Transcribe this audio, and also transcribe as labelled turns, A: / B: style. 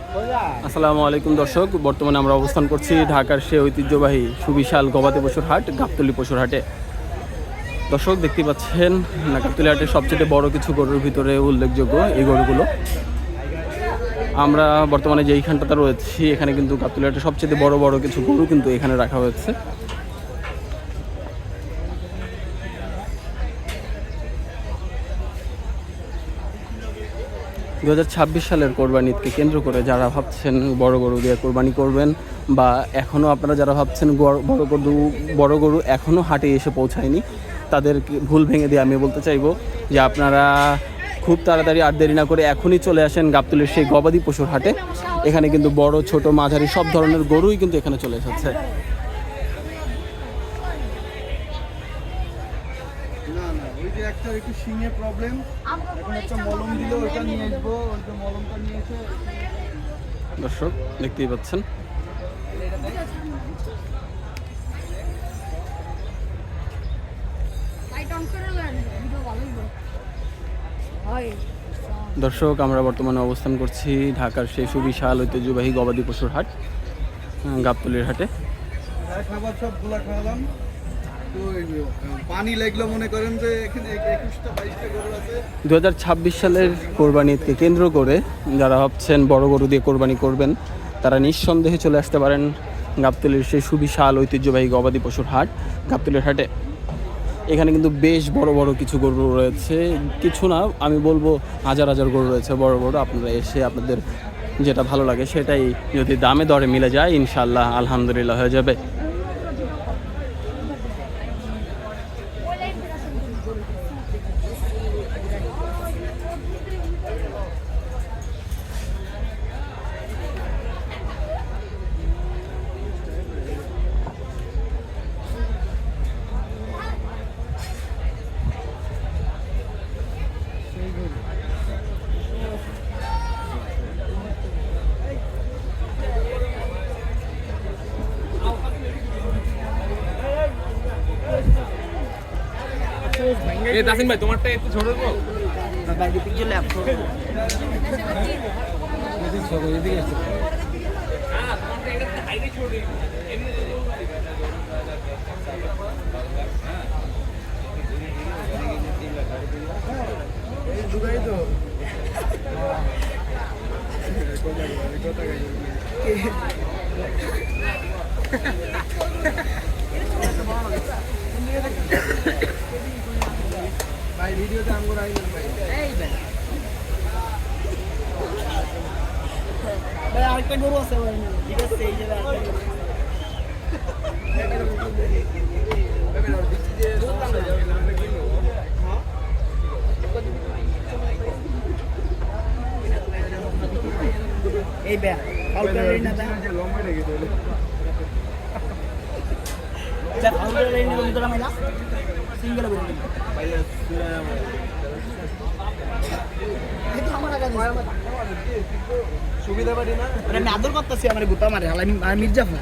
A: আসসালামু আলাইকুম দর্শক, বর্তমানে আমরা অবস্থান করছি ঢাকার সেই ঐতিহ্যবাহী সুবিশাল গবাদি পশুর হাট গাবতলী পশুর হাটে। দর্শক দেখতে পাচ্ছেন গাবতলী হাটের সবচেয়ে বড় কিছু গরুর ভিতরে উল্লেখযোগ্য এই গরুগুলো। আমরা বর্তমানে যেইখানটাতে রয়েছি এখানে কিন্তু গাবতলী হাটের সবচেয়ে বড় বড় কিছু গরু কিন্তু এখানে রাখা হয়েছে। 2026 সালের কোরবানি ঈদকে কেন্দ্র করে যারা ভাবছেন বড় গরু দিয়ে কোরবানি করবেন, বা এখনও আপনারা যারা ভাবছেন বড় গরু এখনও হাটে এসে পৌঁছায়নি, তাদের ভুল ভেঙে দিয়ে আমি বলতে চাইবো যে আপনারা খুব তাড়াতাড়ি আর দেরি না করে এখনই চলে আসেন গাবতলীর সেই গবাদি পশুর হাটে। এখানে কিন্তু বড় ছোট মাঝারি সব ধরনের গরুই কিন্তু এখানে চলে এসেছে।
B: একটা একটু শিঙে প্রবলেম, এখন একটা মলম দিলে ওইটা নিয়ে আসবো, ওইটা মলমটা নিয়েছে।
A: দর্শক দেখতেই পাচ্ছেন দর্শক, আমরা বর্তমানে অবস্থান করছি ঢাকার সেই সুবিশাল ঐতিহ্যবাহী গবাদি পশুর হাট গাবতলীর হাটে।
B: খাবার সব গুলা খাওয়ালাম, তো পানি লাগলো মনে করেন যে এখানে 21টা 22টা গরু আছে।
A: 2026 সালের কোরবানি ঈদকে কেন্দ্র করে যারা ভাবছেন বড় গরু দিয়ে কোরবানি করবেন, তারা নিঃসন্দেহে চলে আসতে পারেন গাবতলীর সেই সুবিশাল ঐতিহ্যবাহী গবাদি পশুর হাট গাবতলীর হাটে। এখানে কিন্তু বেশ বড় বড় কিছু গরু রয়েছে, কিছু না আমি বলবো হাজার হাজার গরু রয়েছে বড় বড়। আপনারা এসে আপনাদের যেটা ভালো লাগে সেটাই যদি দামে দরে মিলে যায় ইনশাআল্লাহ আলহামদুলিল্লাহ হয়ে যাবে।
C: দাসিন ভাই তোমারটা একটু ছোট দেবো
B: বাইরে পিছে ল্যাপ করব, এদিকে ছোট এদিকে আছে।
C: হ্যাঁ তোমারটা এটা হাইটে ছোট এমনি
B: এই দুগাই তো ভাই ভিডিওতে আমগো আইলেন ভাই, এই ভাই ভাই আরেকটা গরু আছে ভাই, ঠিক আছে এই যে এই বে ফাউল করে না যে লম্বা রেখে দিল যা ফাউল করে লাইন নিয়ে তোরা মাইলা সিঙ্গেল বল ভাই এটা আমার আগে সুবিধা পারি না, আমি আদর করতেছি আমার গুতা মারে আমি মির্জাফর।